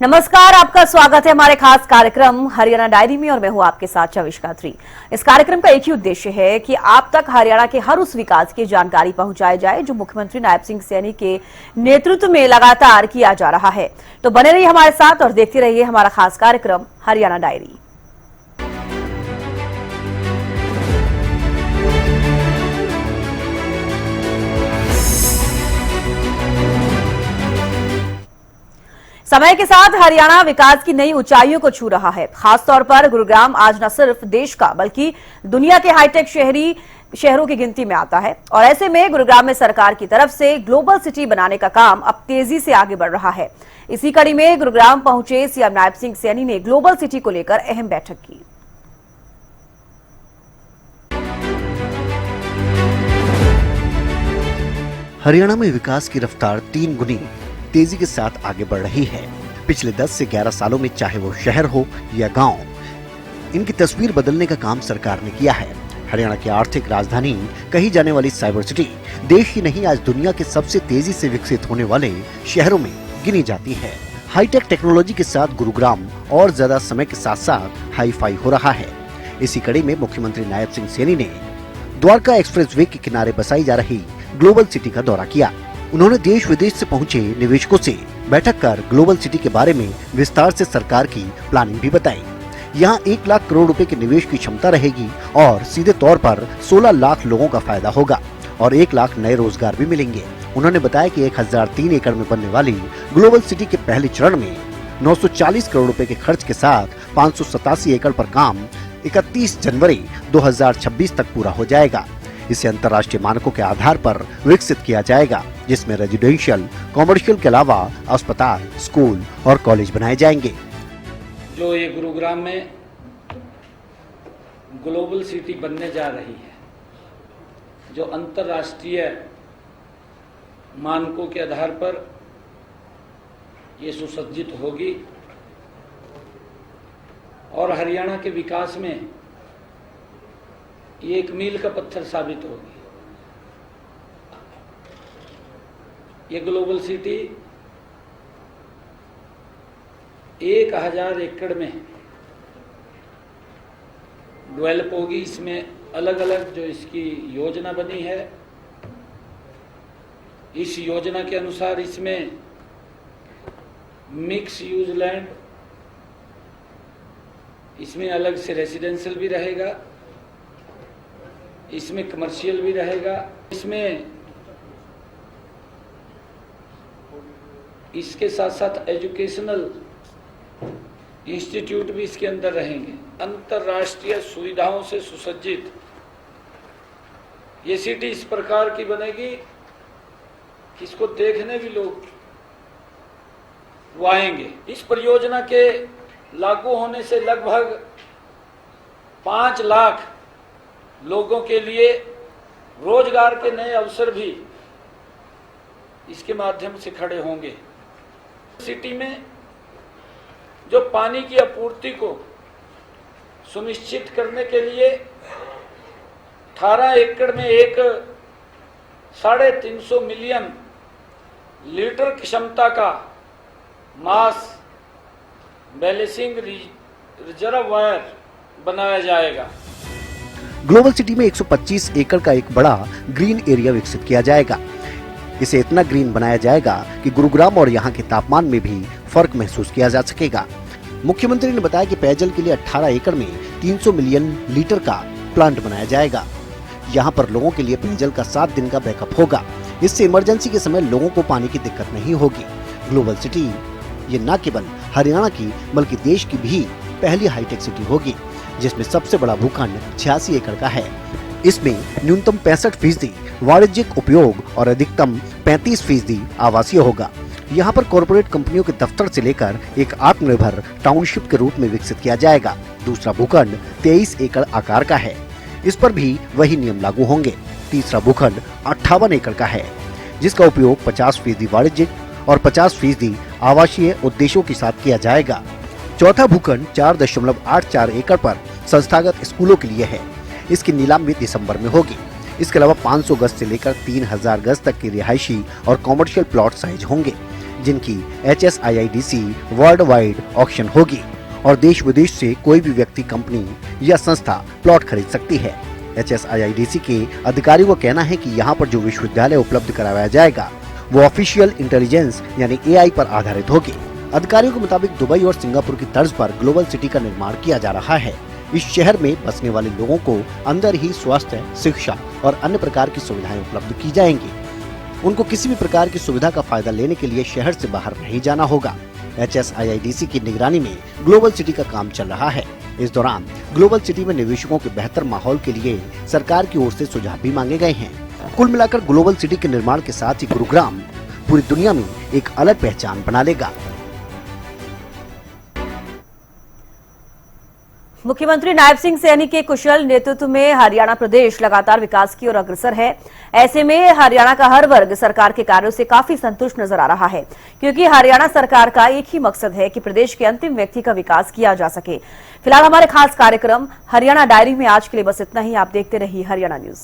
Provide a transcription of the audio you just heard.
नमस्कार, आपका स्वागत है हमारे खास कार्यक्रम हरियाणा डायरी में और मैं हूं आपके साथ चविष्का थ्री। इस कार्यक्रम का एक ही उद्देश्य है कि आप तक हरियाणा के हर उस विकास की जानकारी पहुंचाई जाए जो मुख्यमंत्री नायब सिंह सैनी के नेतृत्व में लगातार किया जा रहा है। तो बने रहिए हमारे साथ और देखते रहिए हमारा खास कार्यक्रम हरियाणा डायरी। समय के साथ हरियाणा विकास की नई ऊंचाइयों को छू रहा है। खासतौर पर गुरुग्राम आज न सिर्फ देश का बल्कि दुनिया के हाईटेक शहरों की गिनती में आता है और ऐसे में गुरुग्राम में सरकार की तरफ से ग्लोबल सिटी बनाने का काम अब तेजी से आगे बढ़ रहा है। इसी कड़ी में गुरुग्राम पहुंचे सीएम नायब सिंह सैनी ने ग्लोबल सिटी को लेकर अहम बैठक की। हरियाणा में विकास की रफ्तार 3 गुनी तेजी के साथ आगे बढ़ रही है। पिछले 10 से 11 सालों में चाहे वो शहर हो या गांव, इनकी तस्वीर बदलने का काम सरकार ने किया है। हरियाणा की आर्थिक राजधानी कही जाने वाली साइबर सिटी देश ही नहीं आज दुनिया के सबसे तेजी से विकसित होने वाले शहरों में गिनी जाती है। हाईटेक टेक्नोलॉजी के साथ गुरुग्राम और ज्यादा समय के साथ साथ हाई फाई हो रहा है। इसी कड़ी में मुख्यमंत्री नायब सिंह सैनी ने द्वारका एक्सप्रेसवे के किनारे बसाई जा रही ग्लोबल सिटी का दौरा किया। उन्होंने देश विदेश से पहुंचे निवेशकों से बैठक कर ग्लोबल सिटी के बारे में विस्तार से सरकार की प्लानिंग भी बताई। यहाँ 1 लाख करोड़ रुपए के निवेश की क्षमता रहेगी और सीधे तौर पर 16 लाख लोगों का फायदा होगा और 1 लाख नए रोजगार भी मिलेंगे। उन्होंने बताया कि 1003 एकड़ में बनने वाली ग्लोबल सिटी के पहले चरण में 940 करोड़ रुपए के खर्च के साथ 587 एकड़ पर काम 31 जनवरी 2026 तक पूरा हो जाएगा। इसे अंतर्राष्ट्रीय मानकों के आधार पर विकसित किया जाएगा, जिसमें रेजिडेंशियल, कमर्शियल के अलावा अस्पताल, स्कूल और कॉलेज बनाए जाएंगे। जो ये गुरुग्राम में ग्लोबल सिटी बनने जा रही है, जो अंतर्राष्ट्रीय मानकों के आधार पर ये सुसज्जित होगी और हरियाणा के विकास में ये एक मील का पत्थर साबित होगी। ये ग्लोबल सिटी 1000 एकड़ में डेवलप होगी। इसमें अलग अलग जो इसकी योजना बनी है, इस योजना के अनुसार इसमें मिक्स यूज लैंड, इसमें अलग से रेसिडेंशियल भी रहेगा, इसमें कमर्शियल भी रहेगा, इसमें इसके साथ साथ एजुकेशनल इंस्टीट्यूट भी इसके अंदर रहेंगे। अंतर्राष्ट्रीय सुविधाओं से सुसज्जित ये सिटी इस प्रकार की बनेगी कि इसको देखने भी लोग आएंगे। इस परियोजना के लागू होने से लगभग 5 लाख लोगों के लिए रोजगार के नए अवसर भी इसके माध्यम से खड़े होंगे। सिटी में जो पानी की आपूर्ति को सुनिश्चित करने के लिए 18 एकड़ में एक 350 मिलियन लीटर क्षमता का मास बैलेंसिंग रिजर्वायर बनाया जाएगा। ग्लोबल सिटी में 125 एकड़ का एक बड़ा ग्रीन एरिया विकसित किया जाएगा। इसे इतना ग्रीन बनाया जाएगा कि गुरुग्राम और यहाँ के तापमान में भी फर्क महसूस किया जा सकेगा। मुख्यमंत्री ने बताया कि पेयजल के लिए 18 एकड़ में 300 मिलियन लीटर का प्लांट बनाया जाएगा। यहाँ पर लोगों के लिए पेयजल का 7 दिन का बैकअप होगा। इससे इमरजेंसी के समय लोगों को पानी की दिक्कत नहीं होगी। ग्लोबल सिटी ये न केवल हरियाणा की बल्कि देश की भी पहली हाईटेक सिटी होगी, जिसमें सबसे बड़ा भूखंड 86 एकड़ का है। इसमें न्यूनतम 65% वाणिज्यिक उपयोग और अधिकतम 35% आवासीय होगा। यहाँ पर कॉरपोरेट कंपनियों के दफ्तर से लेकर एक आत्मनिर्भर टाउनशिप के रूप में विकसित किया जाएगा। दूसरा भूखंड 23 एकड़ आकार का है, इस पर भी वही नियम लागू होंगे। तीसरा भूखंड 58 एकड़ का है, जिसका उपयोग 50% वाणिज्यिक और 50% आवासीय उद्देश्यों के साथ किया जाएगा। चौथा भूखंड 4.84 एकड़ पर संस्थागत स्कूलों के लिए है। इसकी नीलामी दिसंबर में होगी। इसके अलावा 500 गज से लेकर 3000 गज तक के रिहायशी और कॉमर्शियल प्लॉट साइज होंगे। जिनकी HSIIDC वर्ल्ड वाइड ऑक्शन होगी और देश विदेश से कोई भी व्यक्ति, कंपनी या संस्था प्लॉट खरीद सकती है। HSIIDC के अधिकारियों का कहना है कि यहाँ पर जो विश्वविद्यालय उपलब्ध कराया जाएगा वो ऑफिशियल इंटेलिजेंस यानी AI पर आधारित होगी। अधिकारियों के मुताबिक दुबई और सिंगापुर की तर्ज पर ग्लोबल सिटी का निर्माण किया जा रहा है। इस शहर में बसने वाले लोगों को अंदर ही स्वास्थ्य, शिक्षा और अन्य प्रकार की सुविधाएं उपलब्ध की जाएंगी। उनको किसी भी प्रकार की सुविधा का फायदा लेने के लिए शहर से बाहर नहीं जाना होगा। HSIIDC की निगरानी में ग्लोबल सिटी का काम चल रहा है। इस दौरान ग्लोबल सिटी में निवेशकों के बेहतर माहौल के लिए सरकार की ओर से सुझाव भी मांगे गए हैं। कुल मिलाकर ग्लोबल सिटी के निर्माण के साथ ही गुरुग्राम पूरी दुनिया में एक अलग पहचान बना लेगा। मुख्यमंत्री नायब सिंह सैनी के कुशल नेतृत्व में हरियाणा प्रदेश लगातार विकास की ओर अग्रसर है। ऐसे में हरियाणा का हर वर्ग सरकार के कार्यों से काफी संतुष्ट नजर आ रहा है, क्योंकि हरियाणा सरकार का एक ही मकसद है कि प्रदेश के अंतिम व्यक्ति का विकास किया जा सके। फिलहाल हमारे खास कार्यक्रम हरियाणा डायरी में आज के लिए बस इतना ही। आप देखते रहिए हरियाणा न्यूज।